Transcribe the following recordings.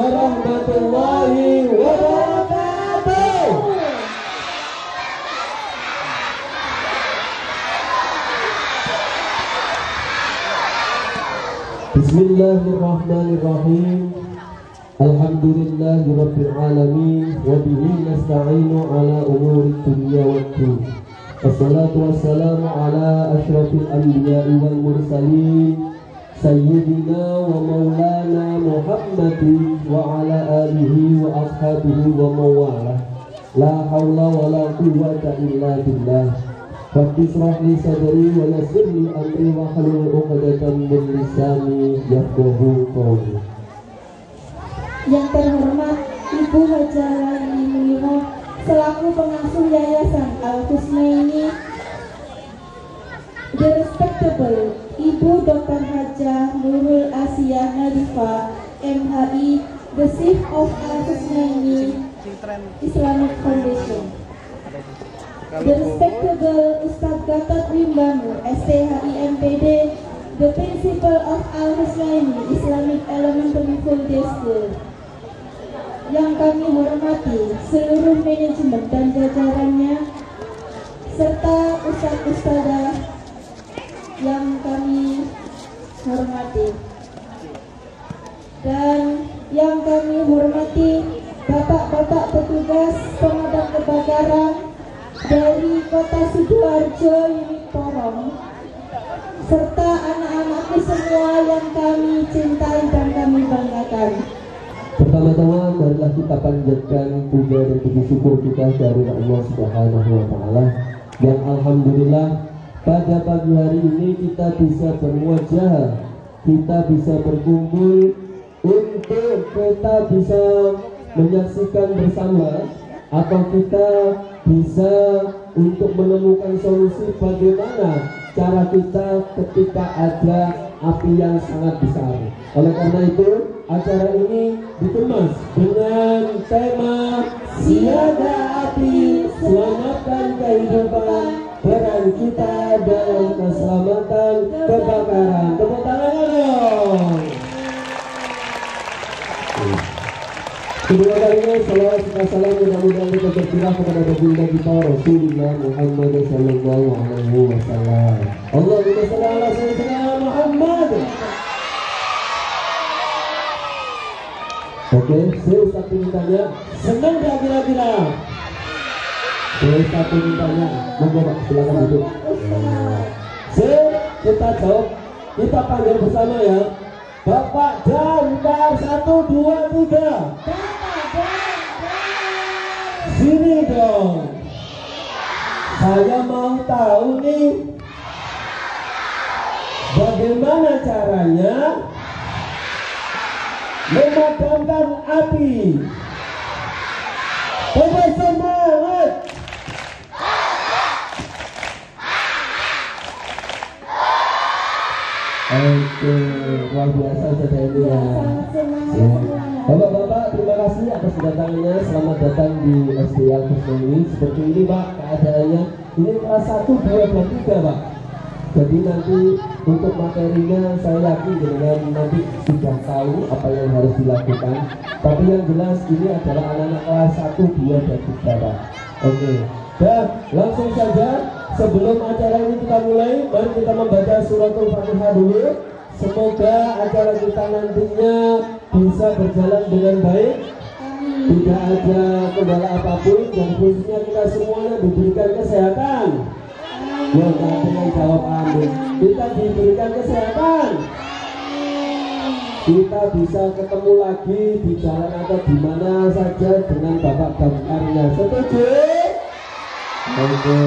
warahmatullahi wabarakatuh. Bismillahirrahmanirrahim. Alhamdulillahirabbil alamin wa bihi nasta'inu ala umuri dunya waddin. Wassalatu wassalamu ala asyrafil anbiya'i wal mursalin sayyidina wa maulana Muhammadin wa ala alihi wa ashabihi wa mawalah. La hawla wa la quwwata illa billah. Rabbi shrah li sadri wa yassir li amri wa hlul 'uqdatam min lisani yafqahu qawli. Yang terhormat Ibu Hajah Laini Munirah selaku pengasuh Yayasan Al-Husnaini, The Respectable Ibu Dr. Hajah Nurul Asia Nadifah MHI, the Chief of Al-Husnaini Islamic Foundation, The Respectable Ustadz Gatot Wimbanu STHI MPD, the Principal of Al-Husnaini Islamic Elementary Full Day School. Yang kami hormati seluruh manajemen dan jajarannya, serta ustadz-ustadzah yang kami hormati, dan yang kami hormati bapak-bapak petugas pemadam kebakaran dari Kota Sidoarjo Unit Porong, serta anak-anakku semua yang kami cintai dan kami banggakan. Pertama-tama marilah kita panjatkan puja dan puji syukur kita dari Allah Subhanahu wa taala yang alhamdulillah pada pagi hari ini kita bisa bermuajah, kita bisa berkumpul untuk kita bisa menyaksikan bersama, atau kita bisa untuk menemukan solusi bagaimana cara kita ketika ada api yang sangat besar. Oleh karena itu, acara ini dikemas dengan tema Siaga Api, Selamatkan Kehidupan, peran kita dalam keselamatan kebakaran. Tepuk tangan dong. Kedua kalinya salawat serta salam mudah-mudahan kita bercurah kepada baginda kita Rasulullah Muhammad sallallahu alaihi wasallam. Allahumma shalli ala sayyidina Muhammad. Oke, saya Ustaz ingin tanya, senang gak kira-kira? Saya Ustaz ingin tanya, monggo Pak, silakan duduk. Kita jawab, kita panggil bersama ya. Bapak Damkar 1, 2, 3. Sini dong. Saya mau tahu nih, bagaimana caranya memadamkan api. Coba semangat. Oke, luar biasa saudara ini ya. Bapak-bapak, terima kasih atas kedatangannya. Selamat datang di SD Al-Husnaini. Seperti ini Pak keadaannya. Ini kelas 1, 2, dan 3 Pak. Jadi nanti untuk materinya saya yakin dengan nanti sudah tahu apa yang harus dilakukan. Tapi yang jelas ini adalah anak-anak kelas 1, 2, dan 3 Pak. Oke, dan langsung saja sebelum acara ini kita mulai, mari kita membaca suratul Fatihah dulu. Semoga acara kita nantinya bisa berjalan dengan baik, tidak ada kendala apapun, dan khususnya kita semuanya diberikan kesehatan. Ya, dengan jawab amin. Kita diberikan kesehatan, kita bisa ketemu lagi di jalan atau di mana saja dengan Bapak Damkarnya. Setuju? Oke.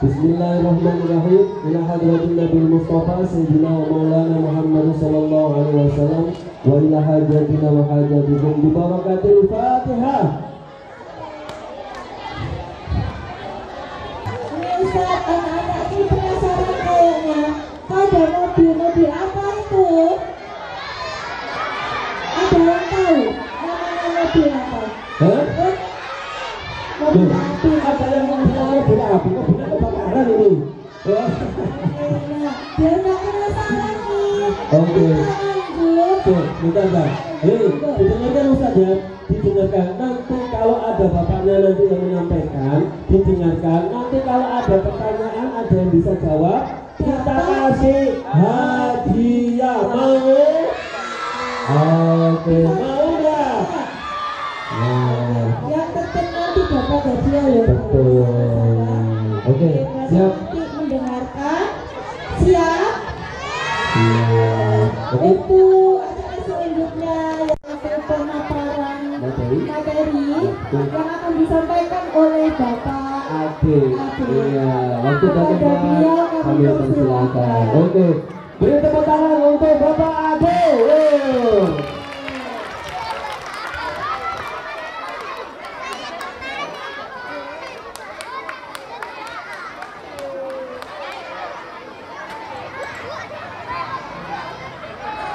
Bismillahirrahmanirrahim. Ila hadratin Nabil Mustafa Sayyidina wa Maulana Muhammad sallallahu alaihi wasallam wa ila hajatina wa hajatikum bi barakatil Fatihah. Ustaz, anak-anak ini penasaran kayaknya. Ada mobil-mobil apa itu? Ada yang tahu namanya mobil apa? Hah? Mobil api. Ada yang mengenal mobil api? Mobilnya kebakaran ini. Dia nggak penasaran nih. Oke. Lanjut. bentar Bang. Didengarkan Ustaz ya, didengarkan. Nanti kalau ada bapaknya nanti yang menyampaikan, didengarkan. Nanti kalau ada pertanyaan, ada yang bisa jawab, kita kasih hadiah. Mau? Oke, mau nggak? Nah, Yang penting nanti dapat hadiah ya. betul. Oke, siap. Nanti mendengarkan. Siap. Siap. Oke. Itu acara selanjutnya yaitu pemaparan Materi. yang akan disampaikan oleh Bapak Ade. Iya, waktu dan Kepada tempat beliau kami persilakan. Oke, beri tepuk tangan untuk Bapak Ade.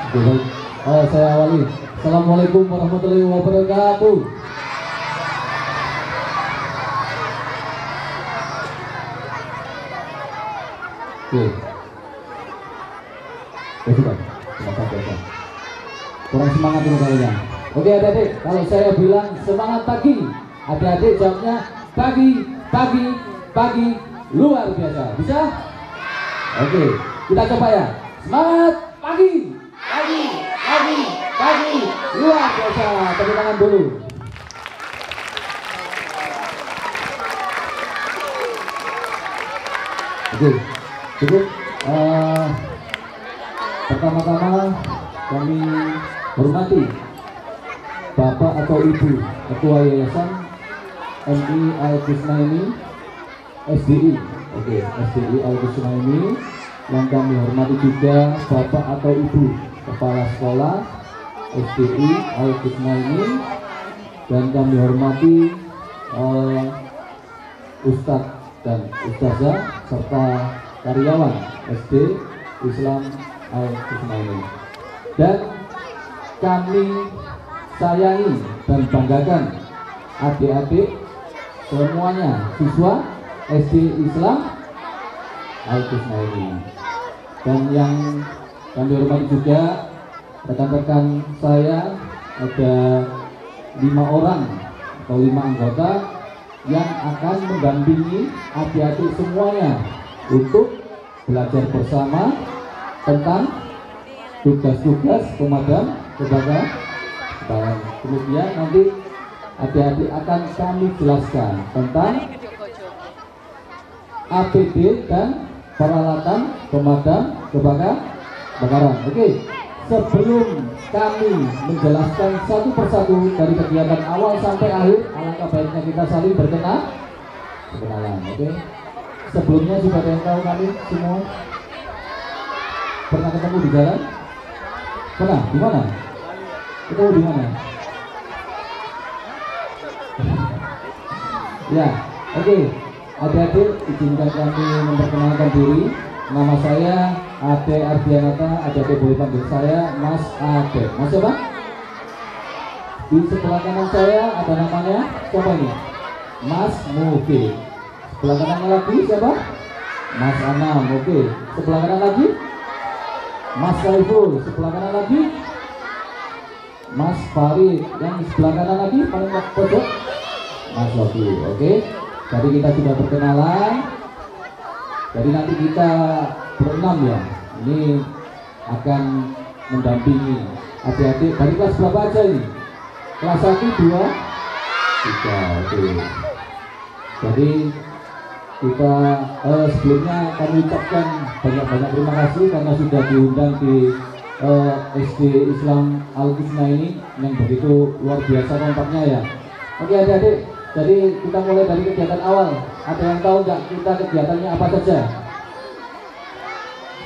Oke, baik. Saya awali. Assalamualaikum warahmatullahi wabarakatuh. Oke. Ya sudah, semangat. Kurang semangat ini kayaknya. Oke adik-adik, kalau saya bilang semangat pagi, adik-adik jawabnya pagi, pagi, pagi, luar biasa. Bisa? Oke, kita coba ya. Semangat pagi, pagi, pagi, pagi, luar biasa. Tepuk tangan dulu. Oke, cukup. Pertama-tama kami hormati Bapak atau Ibu Ketua Yayasan MI Al-Kusnaini SDI. Oke, SDI Al-Kusnaini. Yang kami hormati juga Bapak atau Ibu Kepala Sekolah SDI Al-Kusnaini. Dan kami hormati Ustadz dan Ustazah serta karyawan SD Islam Al-Kusnaini. Dan kami sayangi dan banggakan adik-adik semuanya siswa SD Islam Al-Kusnaini. Dan yang kami hormati juga rekan-rekan saya, ada 5 orang atau 5 anggota yang akan mendampingi adik-adik semuanya untuk belajar bersama tentang tugas-tugas pemadam kebakaran. Kemudian nanti adik-adik akan kami jelaskan tentang APD dan peralatan pemadam kebakaran. Oke, sebelum kami menjelaskan satu persatu dari kegiatan awal sampai akhir, alangkah baiknya kita saling berkenalan. Oke, sebelumnya sudah ada yang tahu kami semua? Pernah ketemu di jalan? Pernah? Di mana? Ketemu di mana? Ya, oke. Adik-adik, izinkan kami memperkenalkan diri. Nama saya Ade Ardianata. Adik-adik boleh panggil saya Mas Ade. Mas siapa? Di sebelah kanan saya ada namanya siapa ini? Mas Mufi. Sebelah kanannya lagi siapa? Mas Anam. Oke. Sebelah kanan lagi Mas Saiful. Sebelah kanan lagi Mas Farid. Yang sebelah kanan lagi paling pojok Mas Lofi. Oke. Jadi kita sudah berkenalan. Jadi nanti kita berenam ya. Ini akan mendampingi adik-adik dari kelas berapa aja ini? Kelas 1, 2, 3. Oke. Jadi kita sebelumnya kami ucapkan banyak-banyak terima kasih karena sudah diundang di SD Islam Al-Kusnaini yang begitu luar biasa kompaknya ya. Oke adik-adik, jadi kita mulai dari kegiatan awal. Ada yang tahu nggak kita kegiatannya apa saja?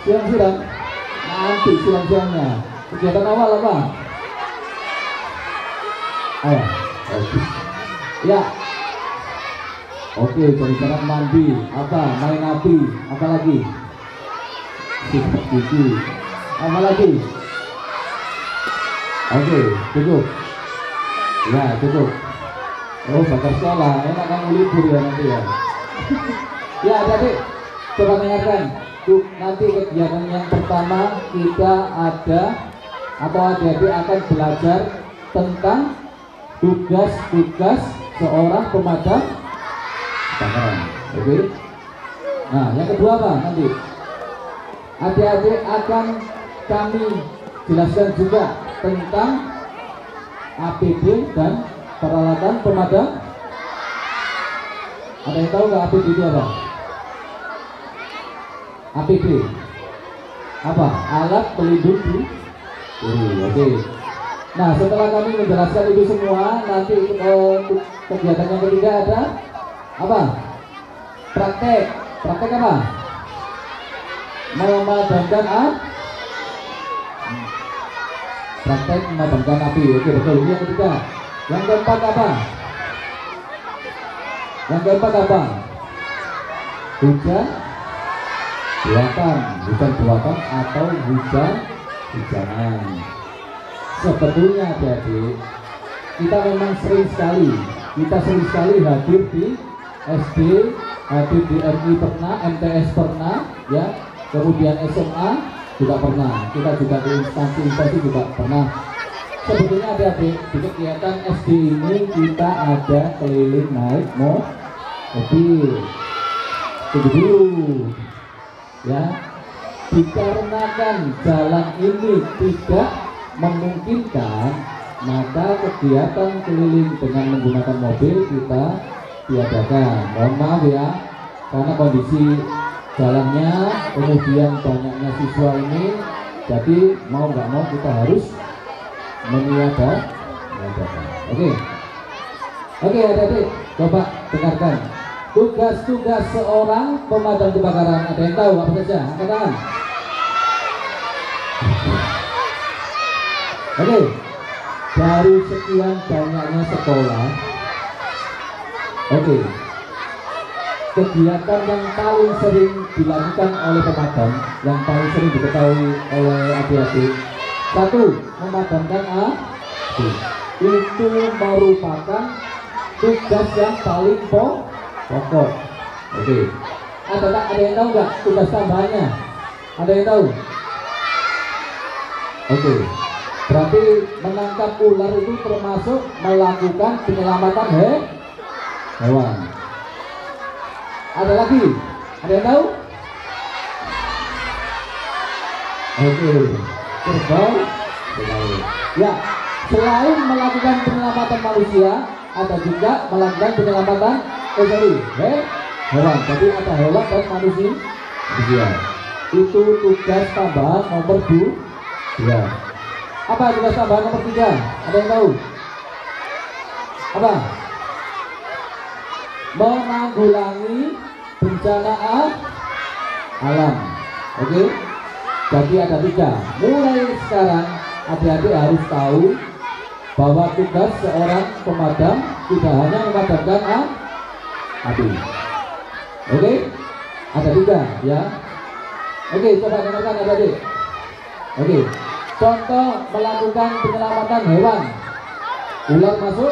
Siang-siang? Nanti siang-siangnya. Kegiatan awal apa? Ayo. Oke. Ya. Oke, jadi cara mandi, apa? Main api, apa lagi? Sikat gigi, apa lagi? Oke, cukup. Ya, cukup. Oh, bakar sekolah, enak kamu libur ya nanti ya. Ya, adik-adik, coba dengarkan. Nanti kegiatan yang pertama kita ada atau adik-adik akan belajar tentang tugas-tugas seorang pemadam kebakaran. Oke. Nah, yang kedua apa nanti? Adik-adik akan kami jelaskan juga tentang APD dan peralatan pemadam. Ada yang tahu nggak APD itu apa? APD apa? Alat pelindung diri. Oke. Nah, setelah kami menjelaskan itu semua, nanti untuk kegiatan yang ketiga ada apa? Praktek. Praktek apa? Memadamkan praktek memadamkan api. Oke, betul. Ini yang ketiga. Yang keempat apa? Yang keempat apa? Hujan buatan atau hujanan. Sebetulnya adik-adik, kita memang sering sekali hadir di SD, hadir di RI pernah, MTS pernah, ya, kemudian SMA juga pernah, kita juga di instansi juga pernah. Sebetulnya adik-adik, di kegiatan SD ini kita ada keliling naik mobil. Tunggu dulu, ya, dikarenakan jalan ini tidak memungkinkan, maka kegiatan keliling dengan menggunakan mobil kita tiadakan. Mohon maaf ya, karena kondisi jalannya, kemudian banyaknya siswa ini, jadi mau nggak mau kita harus meniadakan. Oke adik-adik, coba dengarkan tugas-tugas seorang pemadam kebakaran. Ada yang tahu apa saja? Angkat tangan. Oke, dari sekian banyaknya sekolah, oke, kegiatan yang paling sering dilakukan oleh pemadam, yang paling sering diketahui oleh adik-adik, satu, memadamkan api. Itu merupakan tugas yang paling pokok. Oke, ada yang tahu nggak tugas tambahannya? Ada yang tahu? Oke. Berarti menangkap ular itu termasuk melakukan penyelamatan hewan. Ada lagi? Ada yang tahu? Oke. Kerbau. Ya, selain melakukan penyelamatan manusia, ada juga melakukan penyelamatan hewan. Jadi ada hewan dan manusia. Itu tugas tambahan nomor 2. Apa tugas tambahan nomor 3? Ada yang tahu? Apa? Menanggulangi bencana alam. Oke? Jadi ada 3. Mulai sekarang adik-adik harus tahu bahwa tugas seorang pemadam tidak hanya memadamkan api. Oke? Ada 3 ya. Oke, coba dengarkan adik-adik. Oke. Contoh melakukan penyelamatan hewan. Ular masuk.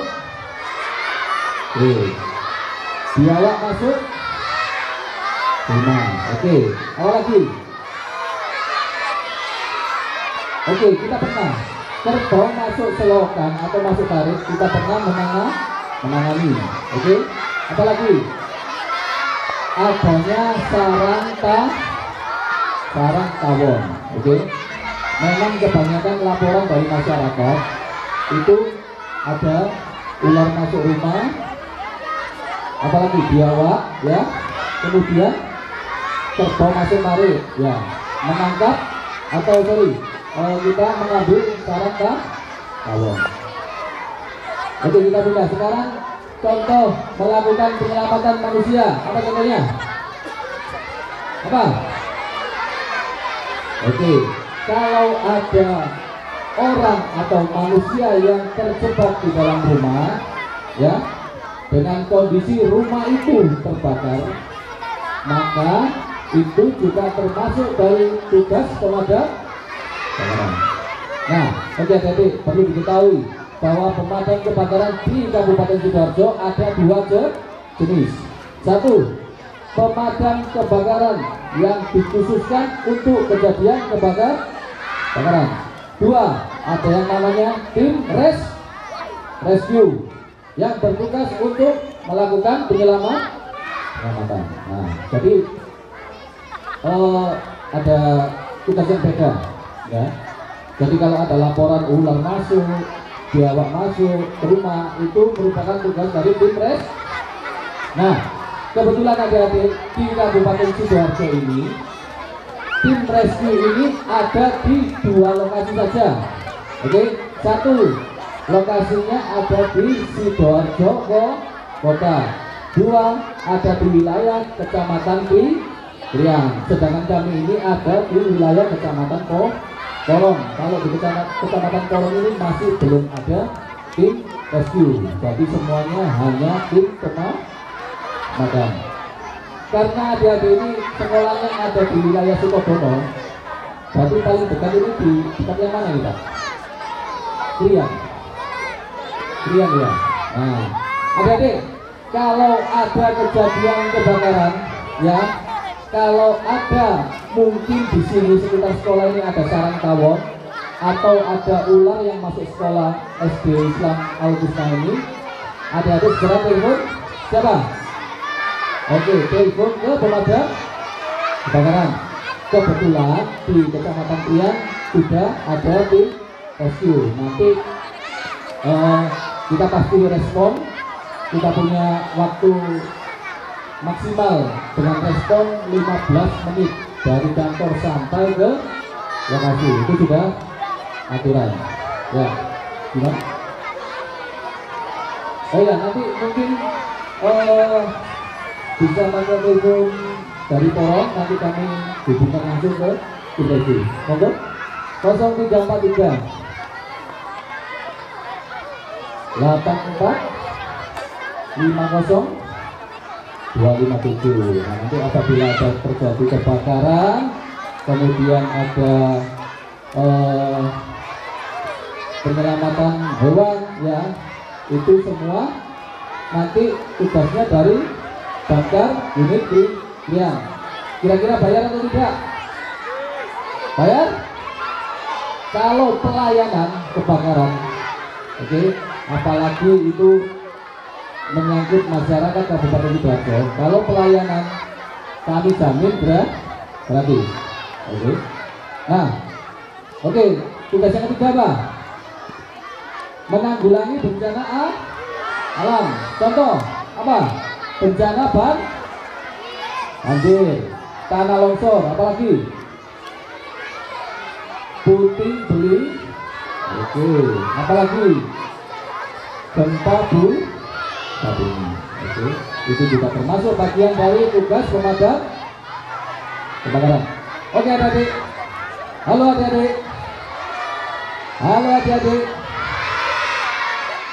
Biawak masuk. Oke. Apa lagi? Oke, kita pernah kerbau masuk selokan atau masuk parit, kita pernah menangani. Oke. Apa lagi? Adanya sarang tawon. Oke. Memang kebanyakan laporan dari masyarakat itu ada ular masuk rumah, apalagi biawak, ya, kemudian kerbau masuk parit, ya, menangkap atau kita mengambil sarang tawon. Oke, kita pindah sekarang contoh melakukan penyelamatan manusia. Apa contohnya? Apa? Oke. Kalau ada orang atau manusia yang terjebak di dalam rumah, ya, dengan kondisi rumah itu terbakar, maka itu juga termasuk dari tugas pemadam kebakaran. Nah, jadi perlu diketahui bahwa pemadam kebakaran di Kabupaten Sidoarjo ada 2 jenis. 1, pemadam kebakaran yang dikhususkan untuk kejadian kebakaran. Dua, ada yang namanya tim rescue yang bertugas untuk melakukan penyelamatan. Nah, jadi ada tugas yang beda, ya. Jadi kalau ada laporan ular masuk, biawak masuk ke rumah, itu merupakan tugas dari tim rescue. Nah, kebetulan adik-adik di Kabupaten Sidoarjo ini, tim rescue ini ada di 2 lokasi saja. Oke, 1 lokasinya ada di Sidoarjo Kota, 2 ada di wilayah Kecamatan Kriang, sedangkan kami ini ada di wilayah Kecamatan Porong. Kalau di Kecamatan Porong ini masih belum ada tim rescue, jadi semuanya hanya tim pemadam. Karena adik-adik ini sekolahnya ada di wilayah Sukodono, berarti paling dekat ini di dekat yang mana kita? Kriang ya. Nah, adik-adik, kalau ada kejadian kebakaran, ya, kalau ada mungkin di sini sekitar sekolah ini ada sarang tawon atau ada ular yang masuk sekolah SD Islam Al-Husna ini, adik-adik segera telepon siapa? Oke, telepon ke pemadam kebakaran. Kebetulan di Kecamatan Kriang sudah ada tim rescue. Nanti kita pasti respon. Kita punya waktu maksimal dengan respon 15 menit dari kantor sampai ke lokasi. Itu sudah aturan. Ya, gimana? Oh ya, nanti mungkin bisa pakai telepon dari Porong, nanti kami hubungkan langsung ke Direksi. Monggo 0343 84 50 257. Nah, nanti apabila ada terjadi kebakaran, kemudian ada penyelamatan hewan, ya, itu semua nanti tugasnya dari Damkar unit di Kriang. Kira-kira bayar atau tidak? Bayar? Kalau pelayanan kebakaran, oke, apalagi itu menyangkut masyarakat Kabupaten Sidoarjo, kalau pelayanan kami jamin gratis. Oke. Nah, oke, tugas yang ketiga apa? Menanggulangi bencana alam. Contoh apa? Bencana banjir, tanah longsor, apalagi puting beliung. Oke, apalagi gempa bumi. Oke, itu juga termasuk bagian dari tugas pemadam kebakaran. Oke adik-adik, halo adik-adik,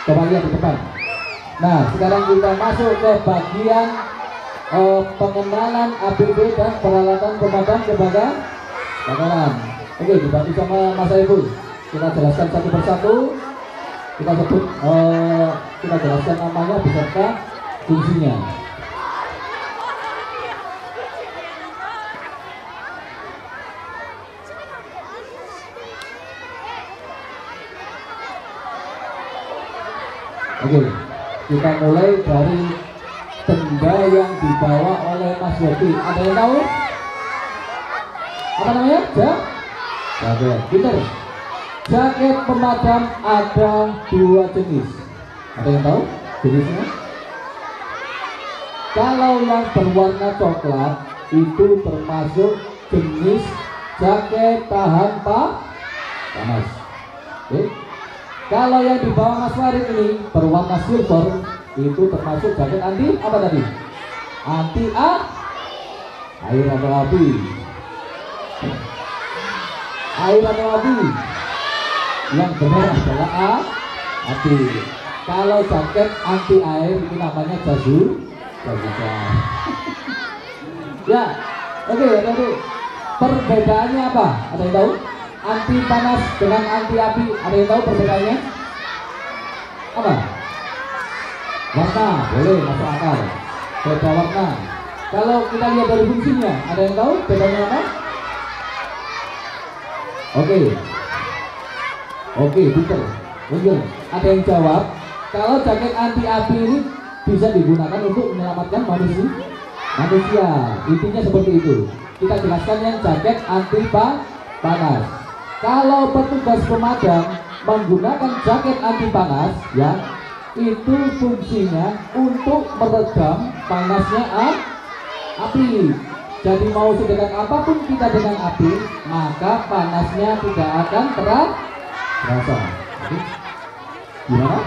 coba lihat di depan. Nah, sekarang kita masuk ke bagian pengenalan APD dan peralatan pemadam kebakaran. Oke, dibantu sama Mas Saiful. Kita jelaskan satu persatu. Kita sebut, kita jelaskan namanya beserta fungsinya. Oke, kita mulai dari benda yang dibawa oleh Mas Yogi. Ada yang tahu? Apa namanya? Jaket. Pinter. Jaket pemadam ada 2 jenis. Ada yang tahu jenisnya? Kalau yang berwarna coklat itu termasuk jenis jaket tahan panas. Oke. Kalau yang di bawah Mas Farid ini berwarna silver itu termasuk jaket anti apa tadi? Anti air atau api. Air atau api. Yang benar adalah api. Kalau jaket anti air itu namanya jazuka. Ya, oke. Perbedaannya apa? Ada yang tahu? Anti panas dengan anti api, ada yang tahu perbedaannya? Apa? Warna, boleh, masuk akal. Beda warna. Kalau kita lihat dari fungsinya, ada yang tahu bedanya apa? Oke. Oke, betul. Mungkin ada yang jawab. Kalau jaket anti api ini bisa digunakan untuk menyelamatkan manusia. Intinya seperti itu. Kita jelaskan yang jaket anti panas. Kalau petugas pemadam menggunakan jaket anti panas, ya, itu fungsinya untuk meredam panasnya api. Jadi mau sedekat apapun kita dengan api, maka panasnya tidak akan terasa. Gimana?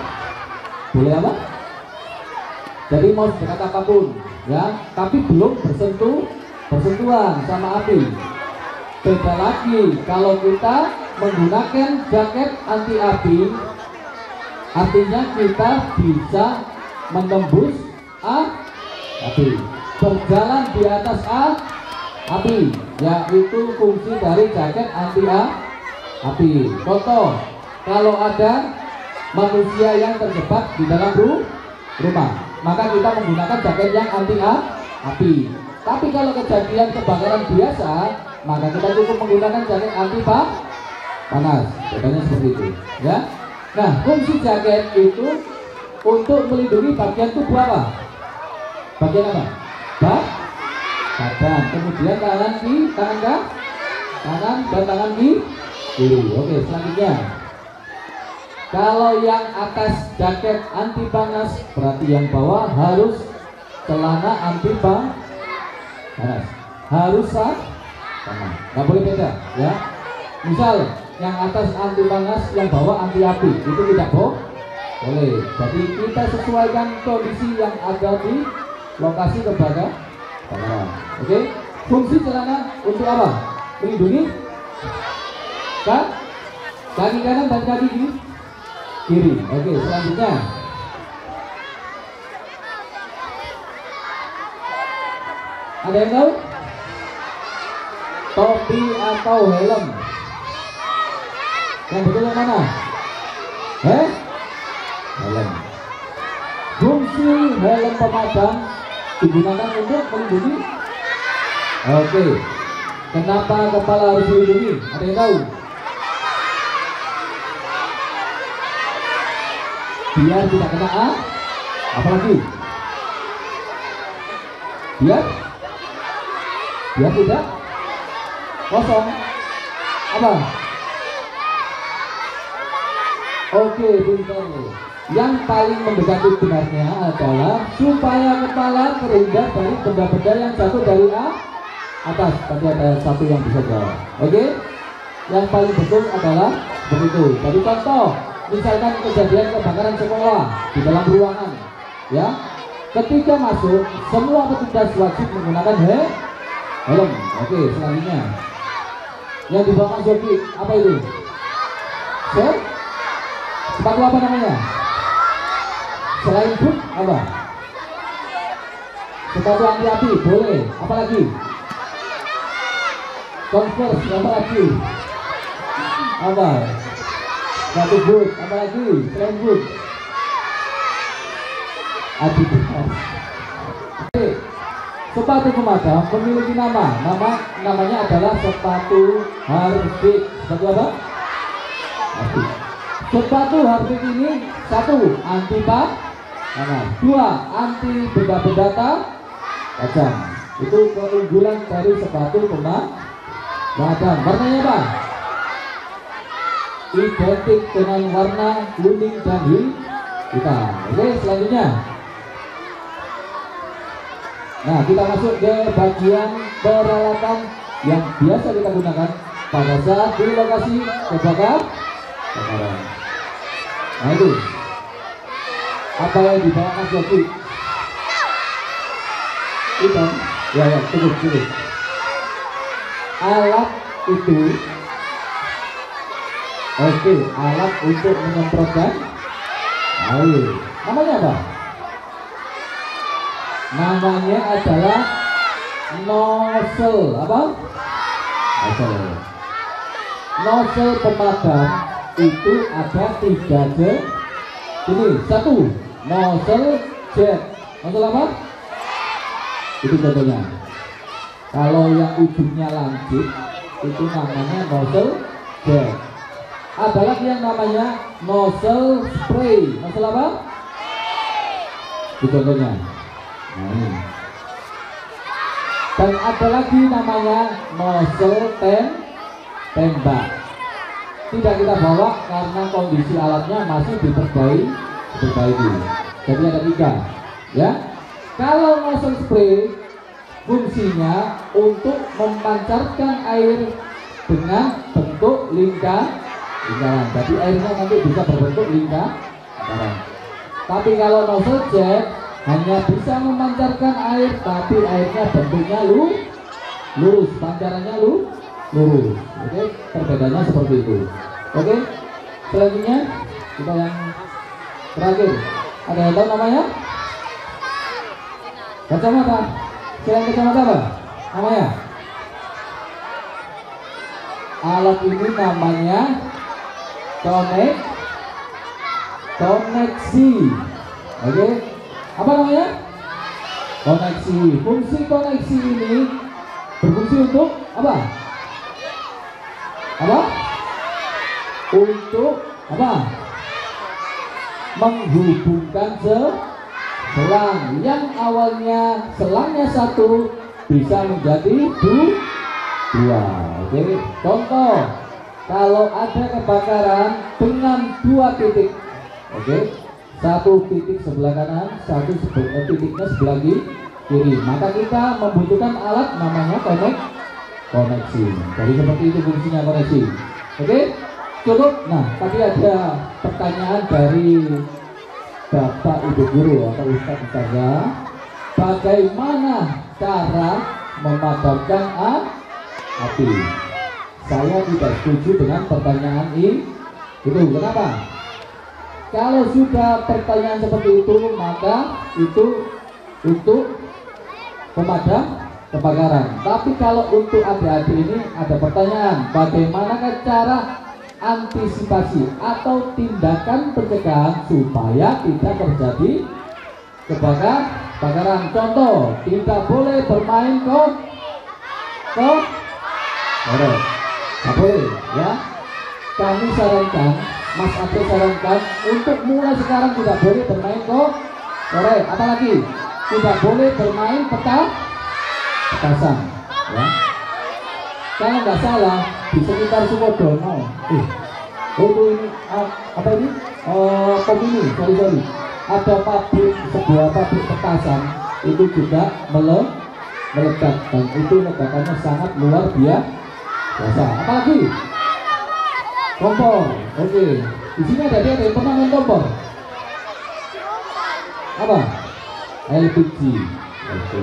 Boleh apa? Jadi mau sedekat apapun, ya, tapi belum bersentuhan sama api. Beda lagi kalau kita menggunakan jaket anti api, artinya kita bisa menembus api, berjalan di atas api, yaitu fungsi dari jaket anti api. Contoh, kalau ada manusia yang terjebak di dalam rumah, maka kita menggunakan jaket yang anti api. Tapi kalau kejadian kebakaran biasa, maka kita cukup menggunakan jaket anti panas. Bedanya seperti itu, ya. Nah, fungsi jaket itu untuk melindungi bagian tubuh apa? Bagian apa? Badan. Kemudian tangan dan tangan kiri. Oke, selanjutnya. Kalau yang atas jaket anti panas, berarti yang bawah harus celana anti panas. Harus sama. Nggak boleh beda, ya. Misal yang atas anti panas, yang bawah anti api, itu tidak boleh. Jadi kita sesuaikan kondisi yang ada di lokasi kebakaran. Oke. Fungsi celana untuk apa? Melindungi kaki kanan dan kaki kiri. Oke, selanjutnya. Ada yang tahu? Topi atau helm? Yang betul yang mana? Helm. Fungsi helm pemadam digunakan untuk melindungi. Oke. Kenapa kepala harus dilindungi? Ada yang tahu? Biar tidak kena apalagi? Biar tidak kosong. Apa? Oke, pintar. Yang paling mendekati benarnya adalah supaya kepala terhindar dari benda-benda yang jatuh dari atas. Tadi ada satu yang bisa jawab. Oke? Yang paling betul adalah begitu. Jadi contoh, misalkan kejadian kebakaran sekolah di dalam ruangan, ya. Ketika masuk, semua petugas wajib menggunakan helm. Oke, selanjutnya. Yang dibawa Mas Yogi, apa itu? Sepatu apa namanya? Selain boot apa? Sepatu anti api, boleh. Apa lagi? Converse, apa lagi? Apa? Sepatu boot, apa lagi? Selain boot? Adidas. Oke. Sepatu pemadam memiliki namanya adalah sepatu Harpic. Sepatu apa? Harpic. Sepatu Harpic ini satu, anti panas, dua, anti benda-benda tajam. Itu keunggulan dari sepatu pemadam. Warnanya apa? Identik dengan warna kuning dan hitam. Oke, selanjutnya. Nah, kita masuk ke bagian peralatan yang biasa kita gunakan pada saat di lokasi kebakaran. Nah, itu apa yang dibawa Mas Yogi? Itu ya, tunggu. Alat itu, oke, alat untuk menyemprotkan air. Namanya apa? Namanya adalah nozzle. Apa? Nozzle pemadam itu ada 3 jenis. Ini satu, nozzle jet. Nozzle apa? Itu contohnya. Kalau yang ujungnya lancip itu namanya nozzle jet. ada lagi yang namanya nozzle spray. Nozzle apa? Itu contohnya. Nah, ini. Dan ada lagi namanya nozzle tembak. Tidak kita bawa karena kondisi alatnya masih diperbaiki. Jadi ada 3, ya. Kalau nozzle spray fungsinya untuk memancarkan air dengan bentuk lingkaran. Jadi airnya nanti bisa berbentuk lingkaran. Tapi kalau nozzle jet hanya bisa memancarkan air, tapi airnya bentuknya lurus, pancarannya lurus. Oke, perbedaannya seperti itu. Oke, selanjutnya kita yang terakhir. Ada yang tahu namanya? Kacamata. Selain kacamata apa namanya? Alat ini namanya koneksi. Oke, apa namanya? Koneksi. Fungsi koneksi ini berfungsi untuk apa? Untuk apa? Menghubungkan selang yang awalnya selangnya 1 bisa menjadi 2. Oke, contoh kalau ada kebakaran dengan 2 titik, oke, 1 titik sebelah kanan, 1 titiknya sebelah kiri, maka kita membutuhkan alat namanya koneksi. Jadi seperti itu fungsinya koneksi. Oke, cukup. Nah, tadi ada pertanyaan dari Bapak Ibu Guru atau Ustadz Ustazah, bagaimana cara memadamkan api? Saya tidak setuju dengan pertanyaan ini. Itu kenapa? Kalau sudah pertanyaan seperti itu, maka itu untuk pemadam kebakaran. Tapi kalau untuk adik-adik ini ada pertanyaan, bagaimana cara antisipasi atau tindakan pencegahan supaya tidak terjadi kebakaran. Contoh, tidak boleh bermain korek. Tidak boleh, ya. Kami sarankan, Mas Abdul sarankan untuk mulai sekarang tidak boleh bermain korek. Apalagi tidak boleh bermain petasan, ya. Kalau nggak salah di sekitar Sukodono, ini apa ini? Komini, sorry. Ada sebuah pabrik petasan itu juga meledak dan itu ledakannya sangat luar biasa. Apalagi kompor. Oke, di sini ada yang pernah main kompor? Apa? LPG. Oke.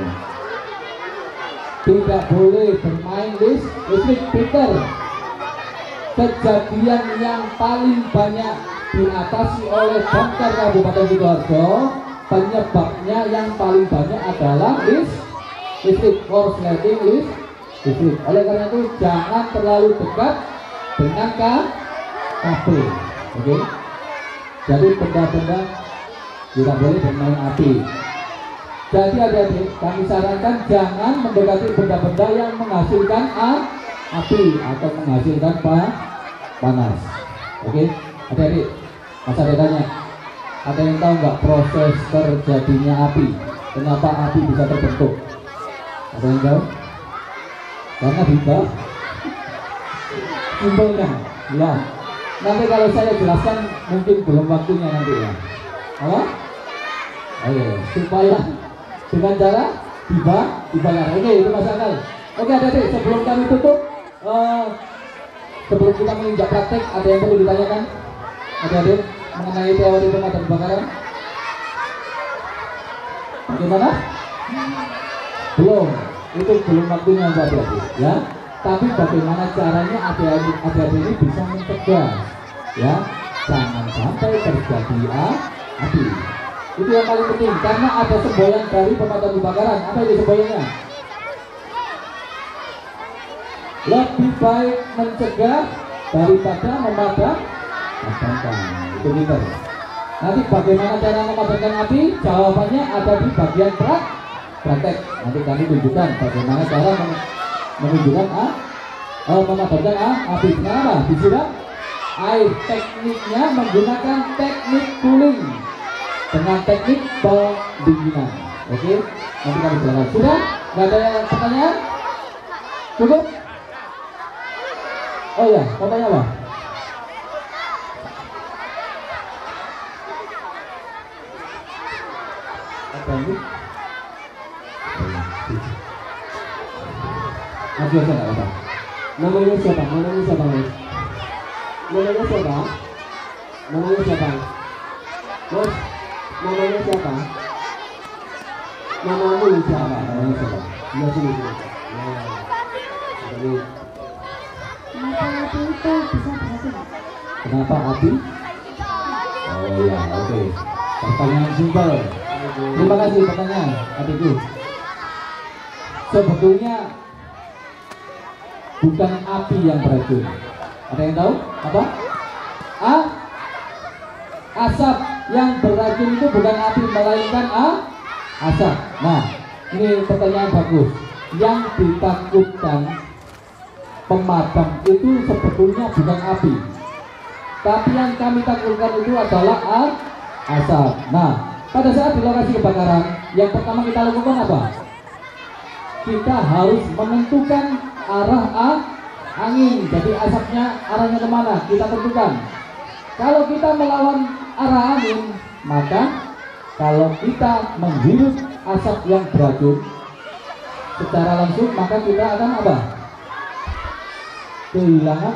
Tidak boleh bermain listrik Peter. Kejadian yang paling banyak diatasi oleh Damkar Kabupaten Sidoarjo, penyebabnya yang paling banyak adalah listrik, korsleting listrik. Oleh karena itu jangan terlalu dekat dengan kabel. Oke. Jadi benda-benda tidak boleh bermain api. Jadi adik-adik, kami sarankan jangan mendekati benda-benda yang menghasilkan api atau menghasilkan panas. Oke, adik-adik, masa ada tanya, ada yang tahu nggak proses terjadinya api? Kenapa api bisa terbentuk? Ada yang tahu? Karena simpelnya, ya. Nanti kalau saya jelaskan mungkin belum waktunya nanti ya. Apa? Ayo, supaya dengan cara dibakar. Oke, itu Mas Akal. Oke, adik-adik, sebelum kami tutup, sebelum kita menginjak praktek, ada yang perlu ditanyakan? Adik-adik, mengenai teori pemadam kebakaran? Bagaimana? Belum, itu belum waktunya adik-adik, ya. Tapi bagaimana caranya adik-adik ini bisa mencegah, ya, jangan sampai terjadi api. Itu yang paling penting, karena ada semboyan dari pemadam kebakaran. Apa itu semboyannya? Lebih baik mencegah daripada memadamkan. Itu benar. Nanti bagaimana cara memadamkan api? Jawabannya ada di bagian praktek. Nanti kami tunjukkan bagaimana cara menunjukkan memadamkan api. Kenapa? air. Tekniknya menggunakan teknik cooling dengan teknik pendinginan. Oke, nanti kami jelaskan. Sudah? Nggak ada pertanyaan? Cukup? Oh ya, pertanyaan apa? Apa ini? Maju aja nggak apa? Namanya siapa? Namanya siapa? Mas? Namanya siapa? Namanya siapa? Mas, namanya siapa? Namamu siapa? Namanya siapa? Ya sini sini. Nah, ini Kenapa api itu bisa beracun? Kenapa api? Oh ya, oke. Pertanyaan simpel. Terima kasih pertanyaan, adikku. Sebetulnya bukan api yang beracun. Ada yang tahu? Apa? Asap yang beracun itu bukan api, melainkan asap. Nah, ini pertanyaan bagus. Yang ditakutkan pemadam itu sebetulnya bukan api, tapi yang kami takutkan itu adalah asap. Nah, pada saat di lokasi kebakaran, yang pertama kita lakukan apa? Kita harus menentukan arah angin. Jadi asapnya arahnya kemana? Kita tentukan. Kalau kita melawan arah angin, maka kalau kita menghirup asap yang beracun secara langsung, maka kita akan apa? Kehilangan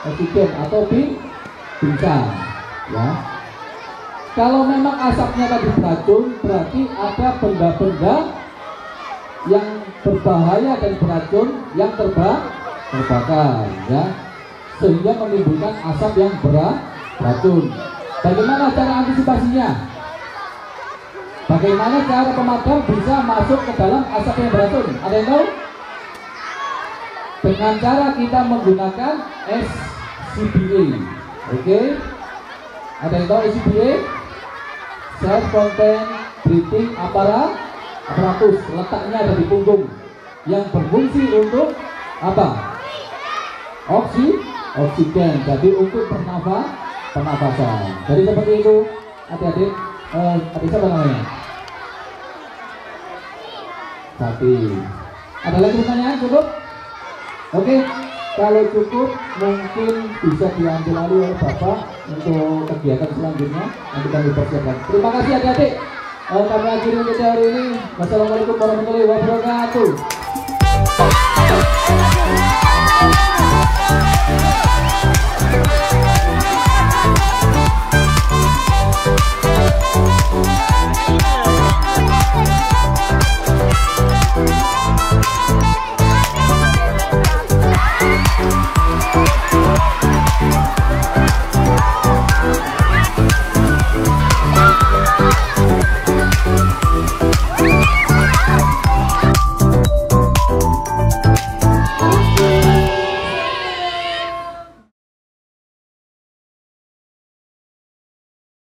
oksigen atau pingsan. Ya. Kalau memang asapnya tadi beracun, berarti ada benda-benda yang berbahaya dan beracun yang terbakar, ya, sehingga menimbulkan asap yang beracun. Bagaimana cara antisipasinya? Bagaimana cara pemadam bisa masuk ke dalam asap yang beracun? Ada yang tahu? Dengan cara kita menggunakan SCBA. Oke? Ada yang tahu SCBA? Self Contained Breathing Apparatus. Letaknya ada di punggung, yang berfungsi untuk apa? Oksigen. Jadi untuk pernafasan. Jadi seperti itu, adik-adik. Adik siapa namanya? Sati. Ada lagi pertanyaan? Cukup? Oke, kalau cukup mungkin bisa diambil alih oleh Bapak untuk kegiatan selanjutnya. Nanti kami persiapkan. Terima kasih adik-adik. Kami akhiri untuk hari ini. Wassalamualaikum warahmatullahi wabarakatuh.